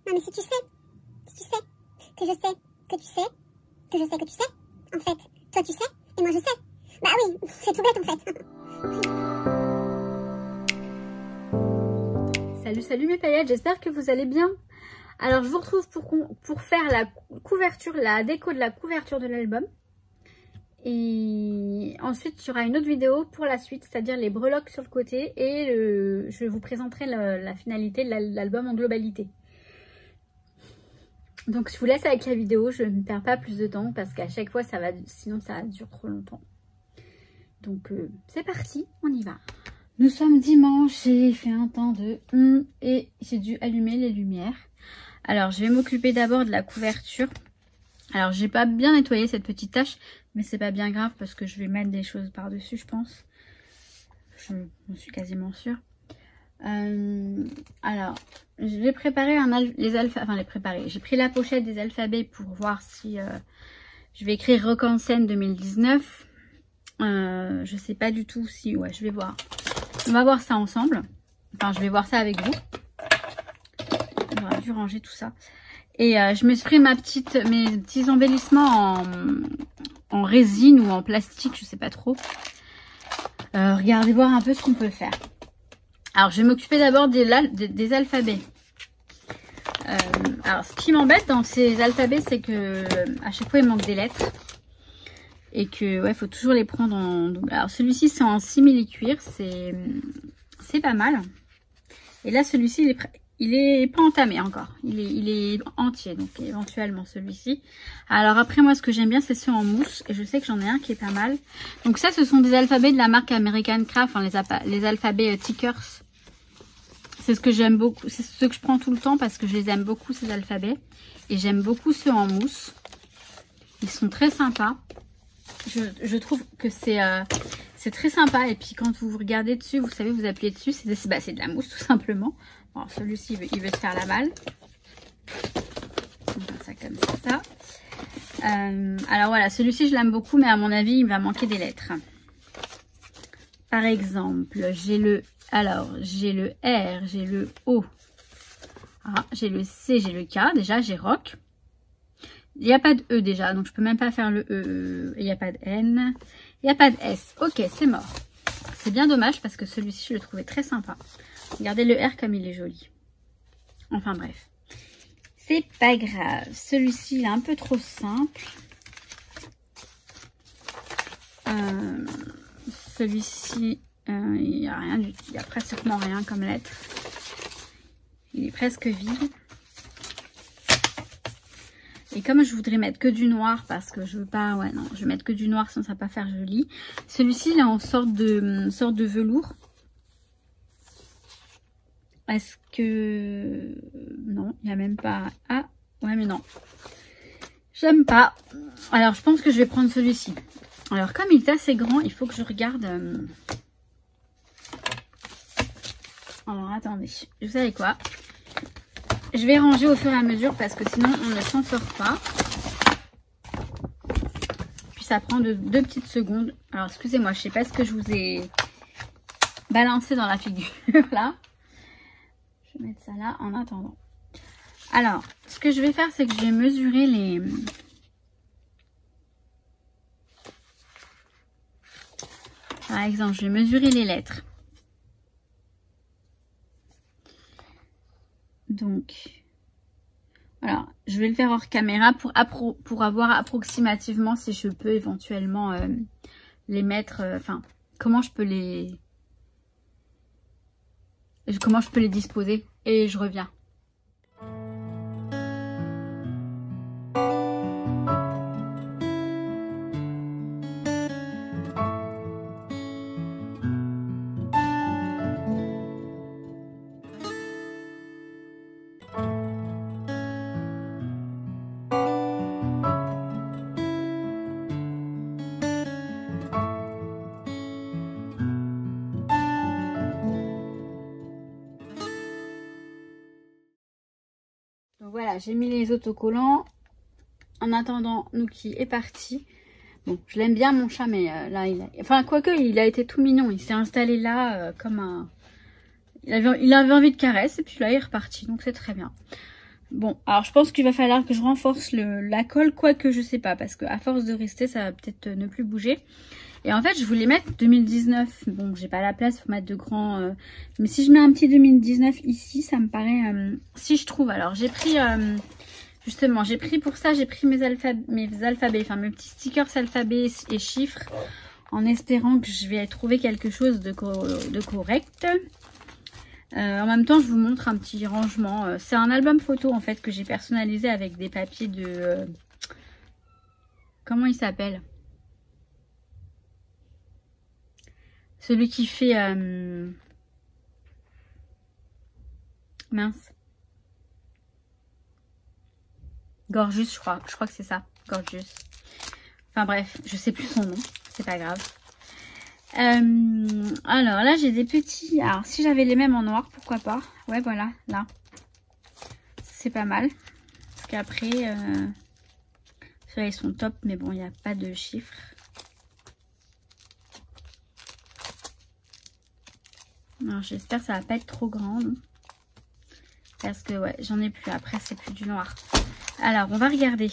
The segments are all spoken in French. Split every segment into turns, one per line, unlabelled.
Non mais si tu sais que je sais que tu sais que je sais que tu sais, en fait, toi tu sais et moi je sais. Bah oui, c'est tout bête en fait.
Salut mes paillettes, j'espère que vous allez bien. Alors je vous retrouve pour faire la couverture, la déco de la couverture de l'album. Et ensuite il y aura une autre vidéo pour la suite, c'est-à-dire les breloques sur le côté et je vous présenterai la finalité de l'album en globalité. Donc je vous laisse avec la vidéo, je ne perds pas plus de temps parce qu'à chaque fois ça va, sinon ça dure trop longtemps. Donc c'est parti, on y va. Nous sommes dimanche, j'ai fait un temps de et j'ai dû allumer les lumières. Alors je vais m'occuper d'abord de la couverture. Alors j'ai pas bien nettoyé cette petite tache, mais c'est pas bien grave parce que je vais mettre des choses par dessus, je pense. Je suis quasiment sûre. Alors j'ai préparé j'ai pris la pochette des alphabets pour voir si je vais écrire Rock en scène 2019. Je sais pas du tout si je vais voir. On va voir ça ensemble. Enfin, je vais voir ça avec vous. J'aurais dû ranger tout ça. Et je me suis pris mes petits embellissements en résine ou en plastique, je sais pas trop. Regardez voir un peu ce qu'on peut faire. Alors, je vais m'occuper d'abord des alphabets. Alors, ce qui m'embête dans ces alphabets, c'est que à chaque fois, il manque des lettres. Et que, ouais, faut toujours les prendre en double. Alors, celui-ci, c'est en simili-cuir. C'est pas mal. Et là, celui-ci, il est pas entamé encore. Il est entier. Donc, éventuellement, celui-ci. Alors, après, moi, ce que j'aime bien, c'est ceux en mousse. Et je sais que j'en ai un qui est pas mal. Donc, ça, ce sont des alphabets de la marque American Craft. Enfin, les alphabets Tickers. C'est ce que j'aime beaucoup. C'est ceux que je prends tout le temps parce que je les aime beaucoup, ces alphabets. Et j'aime beaucoup ceux en mousse. Ils sont très sympas. Je trouve que c'est très sympa. Et puis quand vous regardez dessus, vous savez, vous appuyez dessus, c'est de la mousse tout simplement. Alors celui-ci, il veut se faire la balle. On fait ça comme ça. Alors voilà, celui-ci je l'aime beaucoup, mais à mon avis, il va manquer des lettres. Par exemple, j'ai le R, j'ai le O, j'ai le C, j'ai le K. Déjà, j'ai rock. Il n'y a pas de E déjà, donc je peux même pas faire le E. Il n'y a pas de N. Il n'y a pas de S. Ok, c'est mort. C'est bien dommage parce que celui-ci, je le trouvais très sympa. Regardez le R comme il est joli. Enfin bref. C'est pas grave. Celui-ci, il est un peu trop simple. Celui-ci, il n'y a rien du tout. Il n'y a pratiquement rien comme lettre. Il est presque vide. Et comme je voudrais mettre que du noir parce que je veux pas, je vais mettre que du noir sinon ça va pas faire joli. Celui-ci il est en sorte de velours. Est-ce que non, il n'y a même pas. Ah ouais mais non, j'aime pas. Alors je pense que je vais prendre celui-ci. Alors comme il est assez grand, il faut que je regarde. Alors attendez, vous savez quoi? Je vais ranger au fur et à mesure parce que sinon on ne s'en sort pas. Puis ça prend deux petites secondes. Alors excusez-moi, je sais pas ce que je vous ai balancé dans la figure là. Je vais mettre ça là en attendant. Alors, ce que je vais faire, c'est que je vais mesurer les... Par exemple, je vais mesurer les lettres. Donc, voilà, je vais le faire hors caméra pour avoir approximativement si je peux éventuellement les mettre, comment je peux les disposer et je reviens. Donc voilà, j'ai mis les autocollants. En attendant, Nookie est parti. Bon, je l'aime bien mon chat, mais là, quoique, il a été tout mignon. Il s'est installé là comme un... Il avait envie de caresse et puis là, il est reparti. Donc c'est très bien. Bon, alors je pense qu'il va falloir que je renforce la colle, quoique je sais pas, parce que à force de rester, ça va peut-être ne plus bouger. Et en fait, je voulais mettre 2019. Bon, j'ai pas la place pour mettre de grands... mais si je mets un petit 2019 ici, ça me paraît... si je trouve, alors j'ai pris... justement, j'ai pris pour ça, j'ai pris mes alphabets, enfin mes petits stickers alphabets et chiffres, en espérant que je vais trouver quelque chose de correct. En même temps, je vous montre un petit rangement. C'est un album photo en fait que j'ai personnalisé avec des papiers de... comment il s'appelle? Celui qui fait... mince. Gorgeous, je crois. Je crois que c'est ça. Gorgeous. Enfin bref, je sais plus son nom. C'est pas grave. Alors là, j'ai des petits... Alors, si j'avais les mêmes en noir, pourquoi pas. Ouais, voilà, là. C'est pas mal. Parce qu'après... ceux-là, ils sont top. Mais bon, il n'y a pas de chiffres. Alors, j'espère que ça va pas être trop grand. Non, parce que, ouais, j'en ai plus. Après, c'est plus du noir. Alors, on va regarder.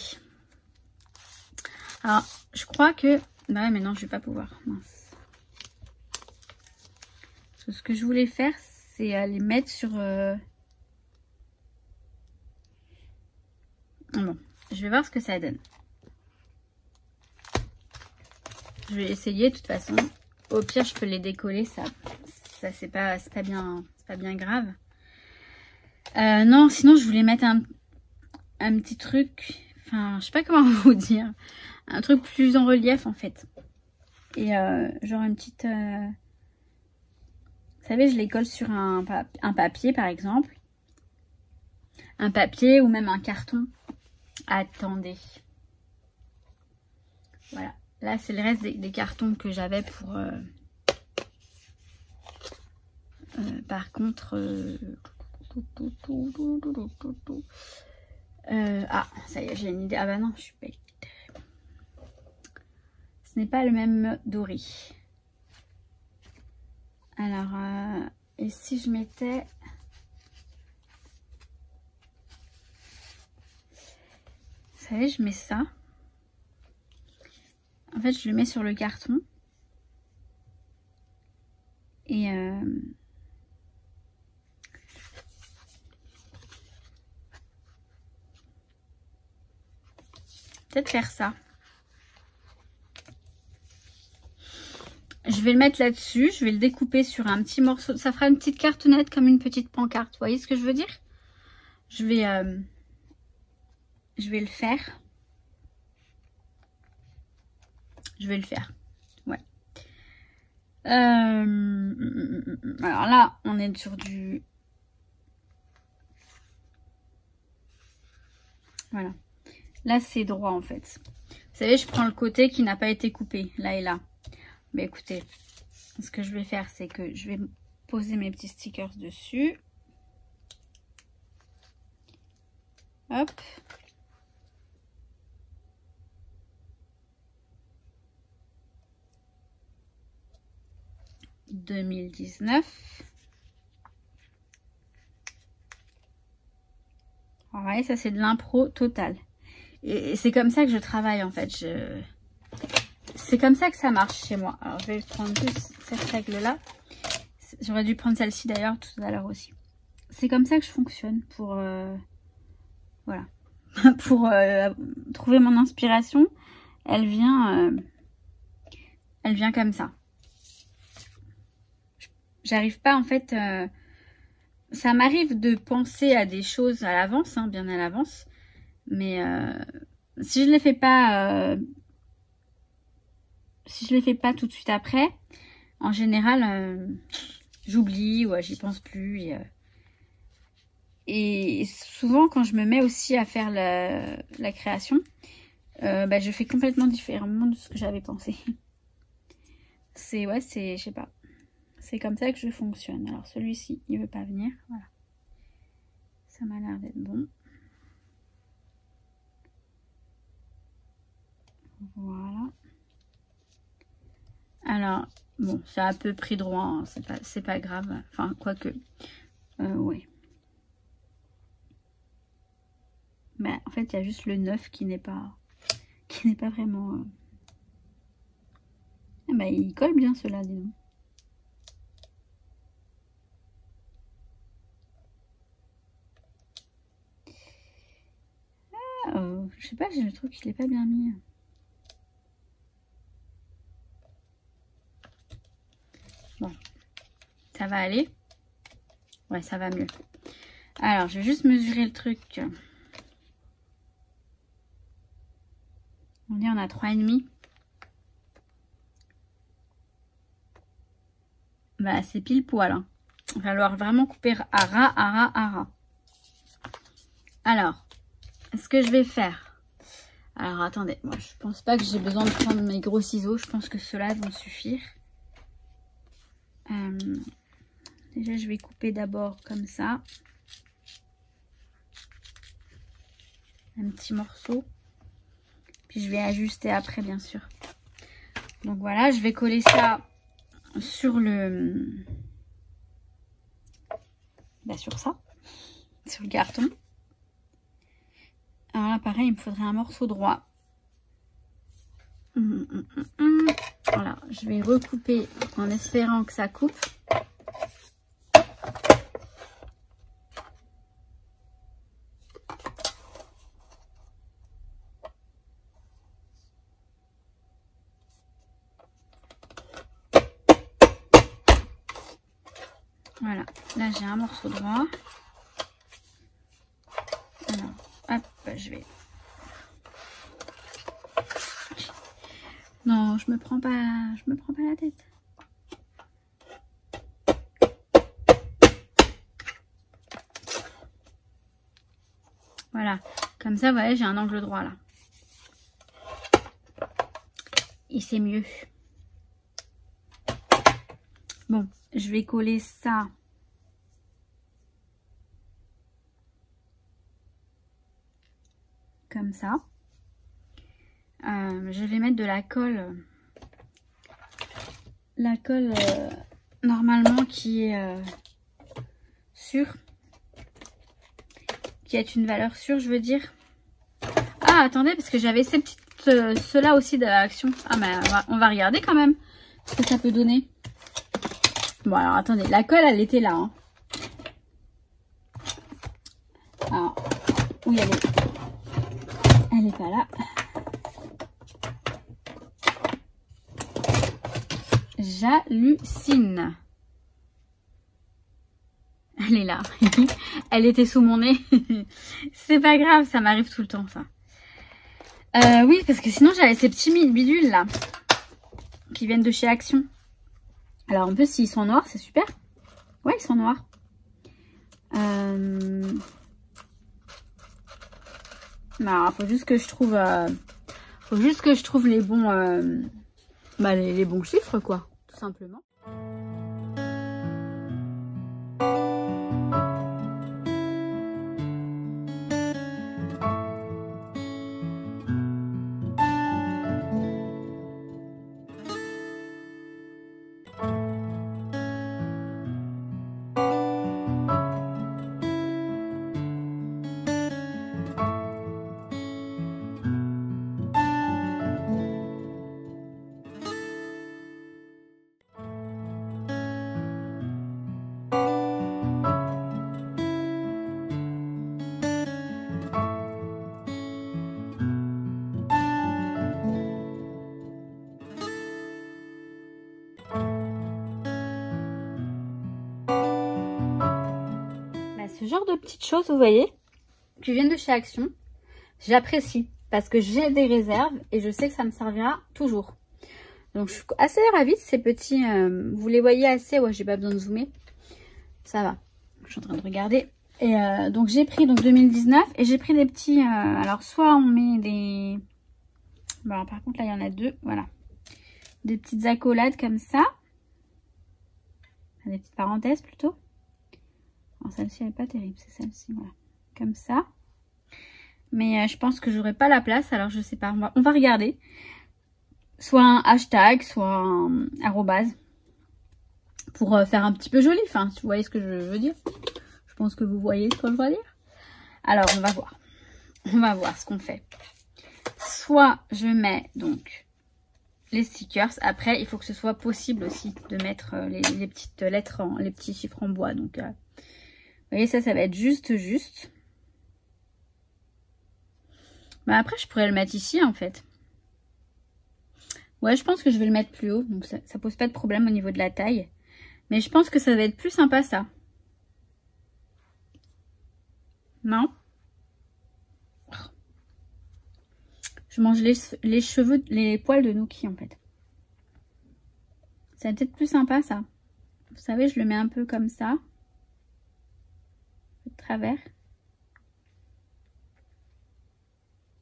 Alors, je crois que... Bah ouais, mais non, je vais pas pouvoir. Mince. Ce que je voulais faire, c'est les mettre sur... Bon, je vais voir ce que ça donne. Je vais essayer, de toute façon. Au pire, je peux les décoller, ça c'est pas bien grave. Non, sinon, je voulais mettre un petit truc... Enfin, je sais pas comment vous dire. Un truc plus en relief, en fait. Et genre une petite... Vous savez, je les colle sur un papier, par exemple. Un papier ou même un carton. Attendez. Voilà. Là, c'est le reste des cartons que j'avais pour... par contre... ah, ça y est, j'ai une idée. Ah bah non, je suis bête. Ce n'est pas le même doré. Alors, et si je mettais... Vous savez, je mets ça. En fait, je le mets sur le carton. Et... peut-être faire ça. Je vais le mettre là-dessus. Je vais le découper sur un petit morceau. Ça fera une petite cartonnette comme une petite pancarte. Vous voyez ce que je veux dire? Je vais le faire. Je vais le faire. Ouais. Alors là, on est sur du... Voilà. Là, c'est droit en fait. Vous savez, je prends le côté qui n'a pas été coupé. Là et là. Mais écoutez, ce que je vais faire, c'est que je vais poser mes petits stickers dessus. Hop. « 2019 ». Ouais, ça c'est de l'impro total. Et c'est comme ça que je travaille en fait. C'est comme ça que ça marche chez moi. Alors je vais prendre juste cette règle là. J'aurais dû prendre celle-ci d'ailleurs tout à l'heure aussi. C'est comme ça que je fonctionne pour... voilà. Pour trouver mon inspiration. Elle vient comme ça. J'arrive pas en fait... ça m'arrive de penser à des choses à l'avance, hein, bien à l'avance. Mais si je les fais pas... si je les fais pas tout de suite après, en général, j'oublie ou j'y pense plus. Et souvent, quand je me mets aussi à faire la création, bah, je fais complètement différemment de ce que j'avais pensé. Je sais pas. C'est comme ça que je fonctionne. Alors celui-ci, il veut pas venir. Voilà. Ça m'a l'air d'être bon. Voilà. Alors, bon, c'est à peu près droit. Hein. C'est pas grave. Enfin, quoique. Ouais. Bah, en fait, il y a juste le 9 qui n'est pas vraiment... Ah bah, il colle bien cela, dis donc. Je sais pas, je trouve qu'il est pas bien mis. Bon, ça va aller. Ouais, ça va mieux. Alors, je vais juste mesurer le truc. On est, on a 3,5. Bah, c'est pile poil. Hein. Il va falloir vraiment couper à ras. Alors, ce que je vais faire. Alors, attendez. Moi, je pense pas que j'ai besoin de prendre mes gros ciseaux. Je pense que ceux-là vont suffire. Déjà, je vais couper d'abord comme ça. Un petit morceau. Puis, je vais ajuster après, bien sûr. Donc, voilà. Je vais coller ça sur le... Bah, sur ça. Sur le carton. Alors là, pareil, il me faudrait un morceau droit. Voilà, je vais recouper en espérant que ça coupe. Voilà, là j'ai un morceau droit. Alors, hop, je vais... Non, je me prends pas la tête. Voilà, comme ça, vous voyez, j'ai un angle droit là. Et c'est mieux. Bon, je vais coller ça. Comme ça. Je vais mettre de la colle. La colle normalement qui est sûre. Qui est une valeur sûre, je veux dire. Ah, attendez, parce que j'avais ces petites... ceux-là aussi de l'action. Ah, mais on va regarder quand même ce que ça peut donner. Bon, alors attendez. La colle, elle était là. Hein. Alors, oui, elle est pas là. J'hallucine. Elle est là. Elle était sous mon nez. C'est pas grave, ça m'arrive tout le temps, ça. Oui, parce que sinon, j'avais ces petits bidules, là. Qui viennent de chez Action. Alors, en plus, s'ils sont noirs, c'est super. Ouais, ils sont noirs. Alors, faut juste que je trouve... les bons... les bons chiffres, quoi. Tout simplement. Ce genre de petites choses, vous voyez, qui viennent de chez Action, j'apprécie parce que j'ai des réserves et je sais que ça me servira toujours. Donc, je suis assez ravie de ces petits... vous les voyez assez, ouais, j'ai pas besoin de zoomer. Ça va. Je suis en train de regarder. Et donc, j'ai pris donc 2019 et j'ai pris des petits... alors, soit on met des... Bon, par contre, là, il y en a deux. Voilà. Des petites accolades comme ça. Des petites parenthèses, plutôt. Celle-ci elle n'est pas terrible, c'est celle-ci, voilà, comme ça. Mais je pense que j'aurai pas la place, alors je sais pas, on va regarder. Soit un hashtag, soit un arrobase, pour faire un petit peu joli, enfin, si vous voyez ce que je veux dire. Je pense que vous voyez ce que je veux dire. Alors, on va voir. on va voir ce qu'on fait. Soit je mets donc les stickers. Après, il faut que ce soit possible aussi de mettre les petites lettres, les petits chiffres en bois. Donc, vous voyez, ça va être juste. Bah, après, je pourrais le mettre ici, en fait. Ouais, je pense que je vais le mettre plus haut. Donc, ça pose pas de problème au niveau de la taille. Mais je pense que ça va être plus sympa, ça. Non? Je mange les cheveux, les poils de Nookie, en fait. Ça va peut-être plus sympa, ça. Vous savez, je le mets un peu comme ça. De travers.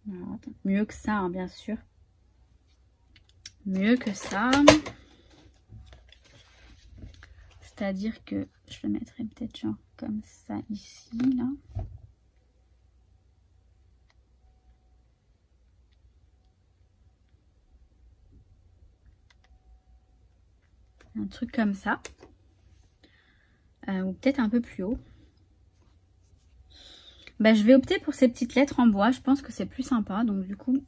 Alors, attends. Mieux que ça, hein, bien sûr. Mieux que ça. C'est-à-dire que je le mettrai peut-être genre comme ça ici, là. Un truc comme ça. Ou peut-être un peu plus haut. Bah, je vais opter pour ces petites lettres en bois. Je pense que c'est plus sympa. Donc du coup...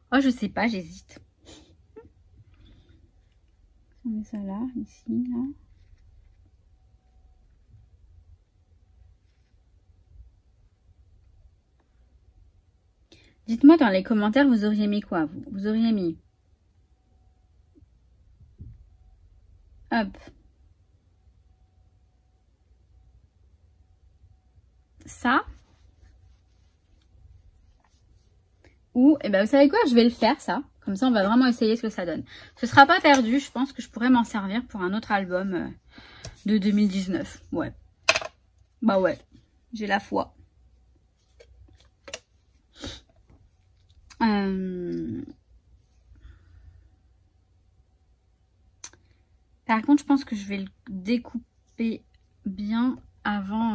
Oh, je sais pas, j'hésite. On met ça là, ici, là. Dites-moi dans les commentaires, vous auriez mis quoi, vous? Vous auriez mis... Hop. Ça. Ou, eh ben, vous savez quoi, je vais le faire, ça. Comme ça, on va vraiment essayer ce que ça donne. Ce sera pas perdu. Je pense que je pourrais m'en servir pour un autre album de 2019. Ouais. Bah ouais. J'ai la foi. Par contre, je pense que je vais le découper bien avant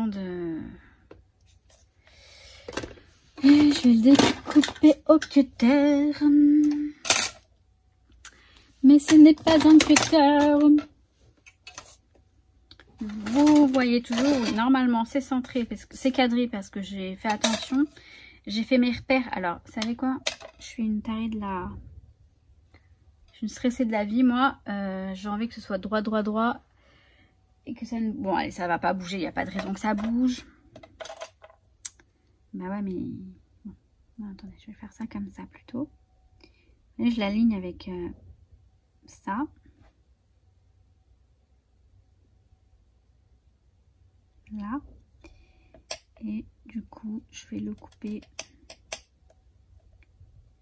de... Et je vais le découper au cutter. Mais ce n'est pas un cutter. Vous voyez toujours, oui, normalement c'est centré, parce que c'est cadré parce que j'ai fait attention. J'ai fait mes repères. Alors, vous savez quoi? Je suis une tarée de la... Je suis une stressée de la vie, moi. J'ai envie que ce soit droit. Et que ça ne... Bon, allez, ça va pas bouger. Il n'y a pas de raison que ça bouge. Bah ouais, mais... Bon. Non, attendez, je vais faire ça comme ça plutôt. Et je l'aligne avec ça. Là. Et du coup, je vais le couper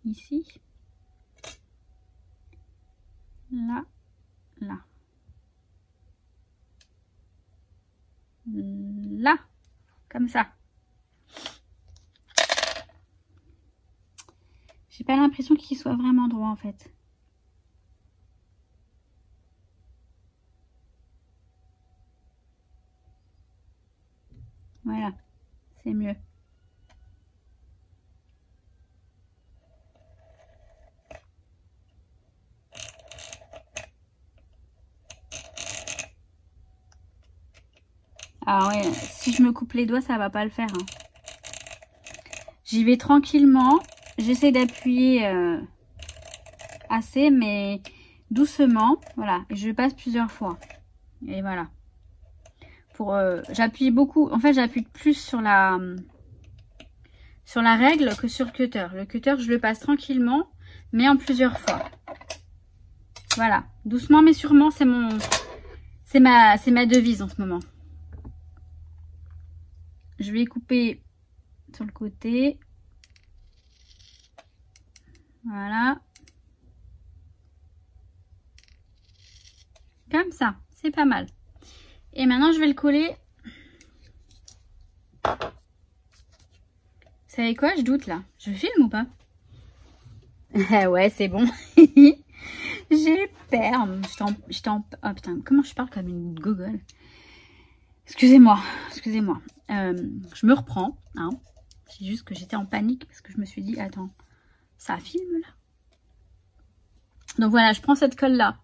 ici. Là. Là. Comme ça. J'ai pas l'impression qu'il soit vraiment droit en fait. Voilà, c'est mieux. Ah ouais, si je me coupe les doigts, ça va pas le faire. Hein. J'y vais tranquillement. J'essaie d'appuyer assez, mais doucement. Voilà, et je passe plusieurs fois. Et voilà. J'appuie beaucoup. En fait, j'appuie plus sur la règle que sur le cutter. Le cutter, je le passe tranquillement, mais en plusieurs fois. Voilà, doucement mais sûrement, c'est ma devise en ce moment. Je vais couper sur le côté. Voilà. Comme ça, c'est pas mal. Et maintenant, je vais le coller. Vous savez quoi? Je doute là. Je filme ou pas? Ah ouais, c'est bon. J'ai peur. Oh putain, comment je parle comme une gogole? Excusez-moi. Je me reprends. Hein. C'est juste que j'étais en panique parce que je me suis dit, attends, ça filme là? Donc voilà, je prends cette colle là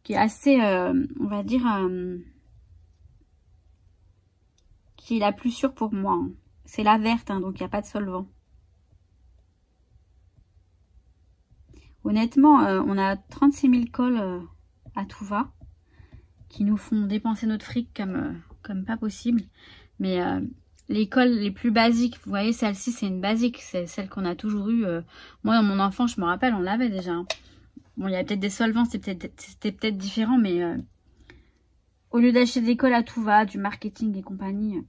qui est assez, on va dire, qui est la plus sûre pour moi. Hein. C'est la verte, hein, donc il n'y a pas de solvant. Honnêtement, on a 36 000 cols à tout va, qui nous font dépenser notre fric comme pas possible. Mais les cols les plus basiques, vous voyez, celle-ci, c'est une basique. C'est celle qu'on a toujours eue. Moi, dans mon enfance, je me rappelle, on l'avait déjà. Hein. Bon, il y avait peut-être des solvants, c'était peut-être différent, mais au lieu d'acheter des cols à tout va, du marketing et compagnie,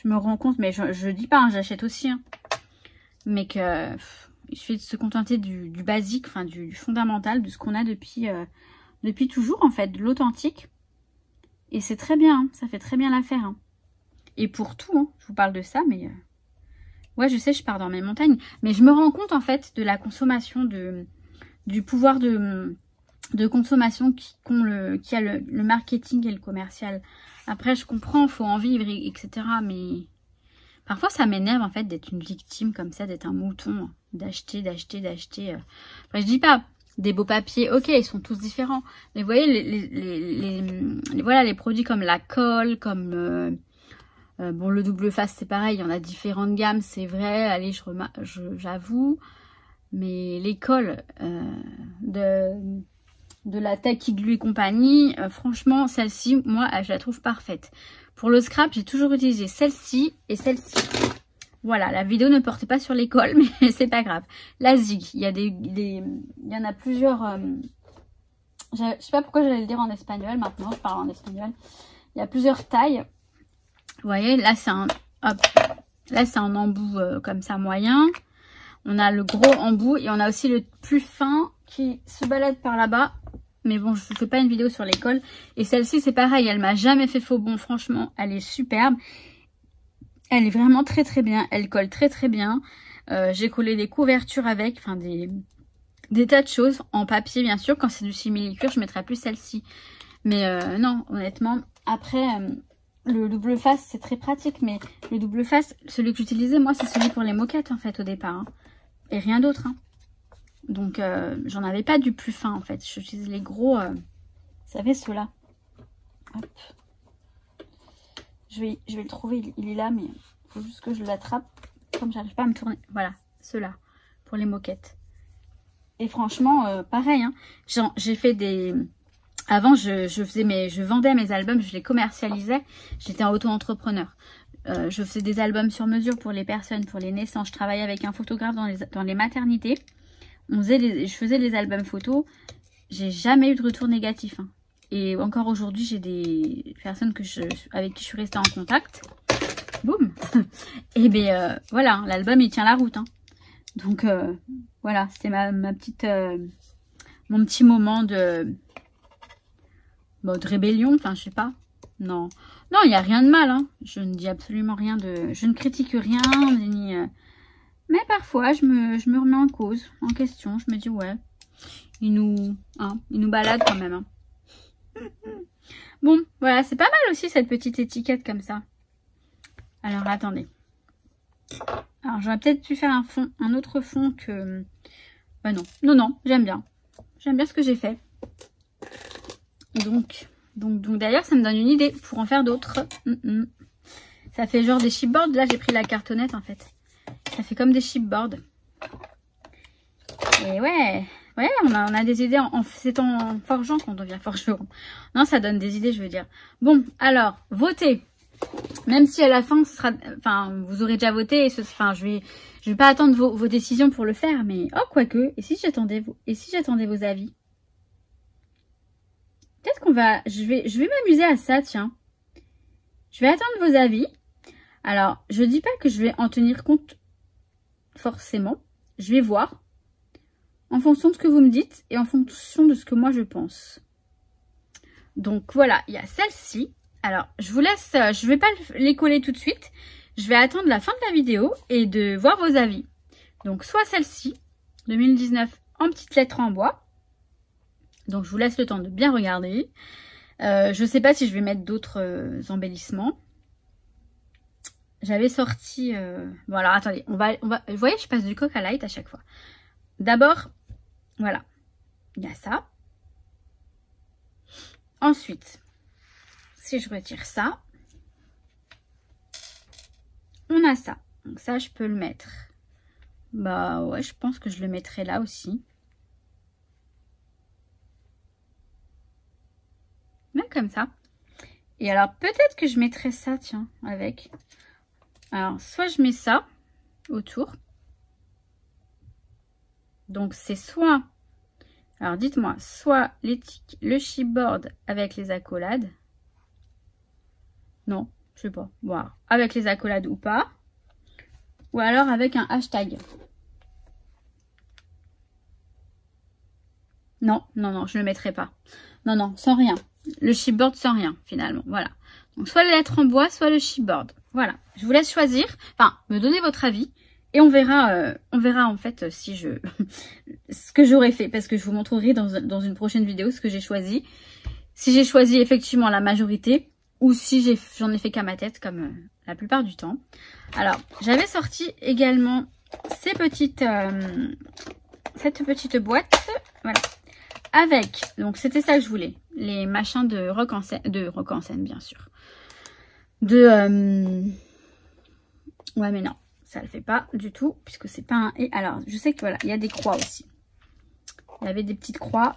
je me rends compte, mais je dis pas, hein, j'achète aussi, hein, mais que il suffit de se contenter du basique, enfin du fondamental, de ce qu'on a depuis toujours, en fait, de l'authentique. Et c'est très bien, hein, ça fait très bien l'affaire. Hein. Et pour tout, hein, je vous parle de ça, mais ouais, je sais, je pars dans mes montagnes, mais je me rends compte, en fait, de la consommation, du pouvoir de consommation qui a le marketing et le commercial. Après, je comprends, il faut en vivre, etc. Mais parfois, ça m'énerve, en fait, d'être une victime comme ça, d'être un mouton, d'acheter. Après, je dis pas des beaux papiers, ok, ils sont tous différents. Mais vous voyez, voilà, les produits comme la colle, comme... bon, le double face, c'est pareil, il y en a différentes gammes, c'est vrai. Allez, j'avoue. Mais les colles de la Tacky Glue et compagnie, franchement, celle-ci, moi, je la trouve parfaite. Pour le scrap, j'ai toujours utilisé celle-ci et celle-ci. Voilà, la vidéo ne portait pas sur les colles, mais c'est pas grave. La Zig, il y en a plusieurs... je sais pas pourquoi j'allais le dire en espagnol, maintenant, je parle en espagnol. Il y a plusieurs tailles. Vous voyez, là, c'est un... Hop, là, c'est un embout comme ça, moyen. On a le gros embout et on a aussi le plus fin qui se balade par là-bas. Mais bon, je ne fais pas une vidéo sur les cols. Et celle-ci, c'est pareil. Elle m'a jamais fait faux bon. Franchement, elle est superbe. Elle est vraiment très très bien. Elle colle très très bien. J'ai collé des couvertures avec. Enfin, des tas de choses. En papier, bien sûr. Quand c'est du simili-cuir, je mettrai plus celle-ci. Mais non, honnêtement. Après... le double face, c'est très pratique, mais le double face, celui que j'utilisais, moi, c'est celui pour les moquettes, en fait, au départ. Hein. Et rien d'autre. Hein. Donc, j'en avais pas du plus fin, en fait. J'utilise les gros, vous savez, ceux-là. Hop. Je vais le trouver, il est là, mais il faut juste que je l'attrape. Comme j'arrive pas à me tourner. Voilà, ceux-là, pour les moquettes. Et franchement, pareil, hein. J'ai fait des... Avant, je vendais mes albums, je les commercialisais. J'étais un auto-entrepreneur. Je faisais des albums sur mesure pour les personnes, pour les naissances. Je travaillais avec un photographe dans les maternités. Je faisais les albums photos. J'ai jamais eu de retour négatif. Hein. Et encore aujourd'hui, j'ai des personnes avec qui je suis restée en contact. Boum. Et bien, voilà, l'album, il tient la route. Hein. Donc, voilà, c'était ma petite... mon petit moment de rébellion, enfin, je sais pas. Non, il n'y a rien de mal, hein. Je ne dis absolument rien de... Je ne critique rien, ni... Mais parfois, je me remets en cause, en question. Je me dis, ouais, il nous balade quand même. Hein. Bon, voilà, c'est pas mal aussi, cette petite étiquette comme ça. Alors, attendez. Alors, j'aurais peut-être pu faire un autre fond que... Bah non, j'aime bien. J'aime bien ce que j'ai fait. Donc d'ailleurs, ça me donne une idée pour en faire d'autres. Ça fait genre des chipboards. Là, j'ai pris la cartonnette, en fait. Ça fait comme des chipboards. Et ouais, on a des idées. C'est en forgeant qu'on devient forgeron. Non, ça donne des idées, je veux dire. Bon, alors, votez. Même si à la fin, ce sera... Enfin, vous aurez déjà voté. Et je vais pas attendre vos décisions pour le faire. Mais, oh, quoique. Et si j'attendais vos avis? Peut-être qu'on va... Je vais m'amuser à ça, tiens. Je vais attendre vos avis. Alors, je dis pas que je vais en tenir compte forcément. Je vais voir. En fonction de ce que vous me dites et en fonction de ce que moi je pense. Donc voilà, il y a celle-ci. Alors, je vous laisse... Je vais pas les coller tout de suite. Je vais attendre la fin de la vidéo et de voir vos avis. Donc, soit celle-ci, 2019, en petites lettres en bois. Donc, je vous laisse le temps de bien regarder. Je ne sais pas si je vais mettre d'autres embellissements. J'avais sorti... Bon, alors, attendez. On va... Vous voyez, je passe du coq à light à chaque fois. D'abord, voilà. Il y a ça. Ensuite, si je retire ça, on a ça. Donc ça, je peux le mettre. Bah ouais, je pense que je le mettrai là aussi. Mais comme ça. Et alors, peut-être que je mettrai ça, tiens, avec. Alors, soit je mets ça autour. Donc, c'est soit... Alors, dites-moi, soit le chipboard avec les accolades. Non, je sais pas. Voilà. Avec les accolades ou pas. Ou alors avec un hashtag. Non, non, non, je ne le mettrai pas. Non, non, sans rien. Le chipboard sans rien, finalement. Voilà. Donc, soit les lettres en bois, soit le chipboard. Voilà. Je vous laisse choisir. Enfin, me donner votre avis. Et on verra en fait si je... ce que j'aurais fait. Parce que je vous montrerai dans une prochaine vidéo ce que j'ai choisi. Si j'ai choisi effectivement la majorité. Ou si j'en ai fait qu'à ma tête, comme la plupart du temps. Alors, j'avais sorti également cette petite boîte. Voilà. Avec, donc c'était ça que je voulais. Les machins de rock en scène, bien sûr. Ouais, mais non, ça le fait pas du tout, puisque c'est pas un et. Alors, je sais que voilà, il y a des croix aussi. Il y avait des petites croix,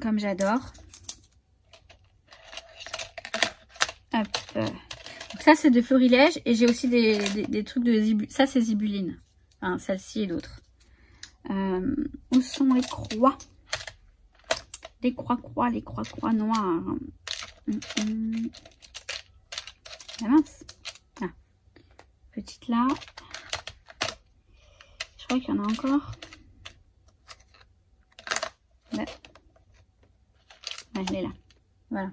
comme j'adore. Hop. Donc ça, c'est de florilège. Et j'ai aussi des trucs de zibuline. Ça, c'est zibuline. Enfin, celle-ci et l'autre. Où sont les croix? Les croix noires. Ah mince. Ah. Petite là. Je crois qu'il y en a encore. Ouais. Ouais, elle est là. Voilà.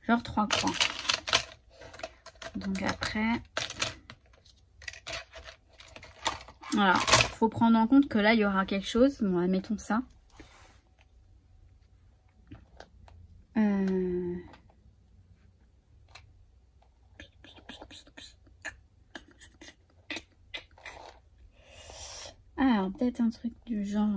Genre 3 croix. Donc après... Voilà. Faut prendre en compte que là, il y aura quelque chose. Bon, admettons ça. Alors, peut-être un truc du genre...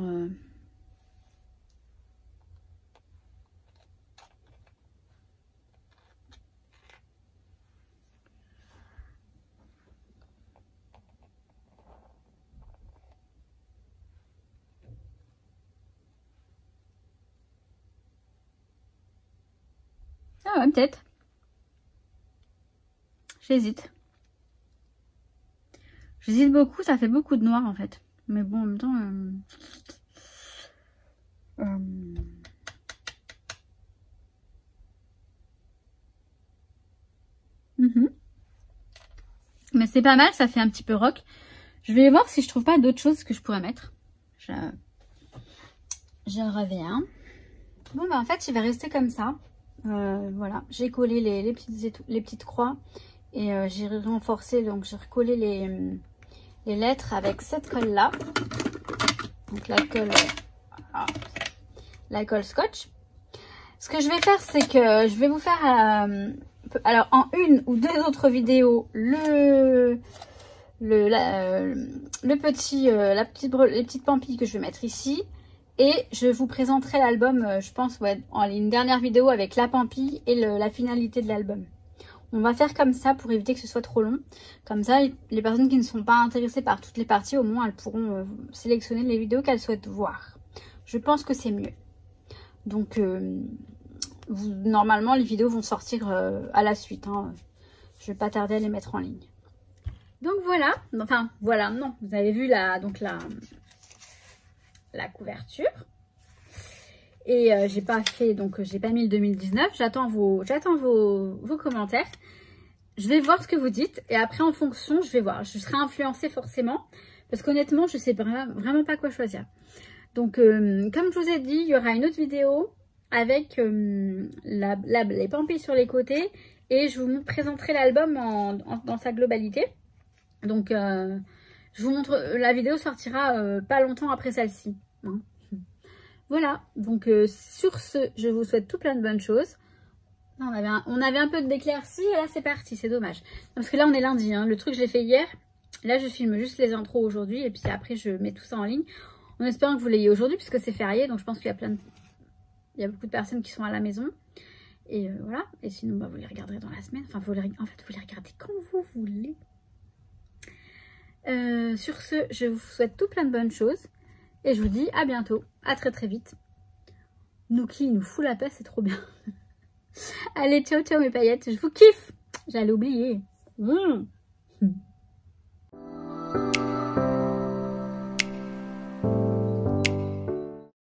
Ah ouais, peut-être. J'hésite. J'hésite beaucoup, ça fait beaucoup de noir en fait. Mais bon, en même temps... Mais c'est pas mal, ça fait un petit peu rock. Je vais voir si je trouve pas d'autres choses que je pourrais mettre. J'en reviens. Bon, bah en fait, il va rester comme ça. Voilà, j'ai collé les petites croix. Et j'ai renforcé, donc j'ai recollé les lettres avec cette colle-là. Donc la colle scotch. Ce que je vais faire, c'est que je vais vous faire... alors, en une ou deux autres vidéos, les petites pampilles que je vais mettre ici. Et je vous présenterai l'album, je pense, ouais, en une dernière vidéo avec la pampille et la finalité de l'album. On va faire comme ça pour éviter que ce soit trop long. Comme ça, les personnes qui ne sont pas intéressées par toutes les parties, au moins, elles pourront sélectionner les vidéos qu'elles souhaitent voir. Je pense que c'est mieux. Donc, normalement, les vidéos vont sortir à la suite. Hein. Je ne vais pas tarder à les mettre en ligne. Donc, voilà. Enfin, voilà, non. Vous avez vu la couverture. Et j'ai pas mis le 2019. J'attends vos commentaires. Je vais voir ce que vous dites. Et après, en fonction, je vais voir. Je serai influencée forcément. Parce qu'honnêtement, je sais vraiment pas quoi choisir. Donc, comme je vous ai dit, il y aura une autre vidéo avec les pampilles sur les côtés. Et je vous présenterai l'album dans sa globalité. Donc, je vous montre. La vidéo sortira pas longtemps après celle-ci. Hein. Voilà, donc sur ce, je vous souhaite tout plein de bonnes choses. On avait un peu d'éclaircie et là c'est parti, c'est dommage. Parce que là on est lundi, hein. Le truc je l'ai fait hier. Là je filme juste les intros aujourd'hui et puis après je mets tout ça en ligne. En espérant que vous l'ayez aujourd'hui puisque c'est férié, donc je pense qu'il y a beaucoup de personnes qui sont à la maison. Et voilà. Et sinon, bah, vous les regarderez dans la semaine. Enfin, en fait, vous les regardez quand vous voulez. Sur ce, je vous souhaite tout plein de bonnes choses. Et je vous dis à bientôt. À très très vite. Nookie, il nous fout la paix, c'est trop bien. Allez, ciao ciao mes paillettes. Je vous kiffe. J'allais oublier.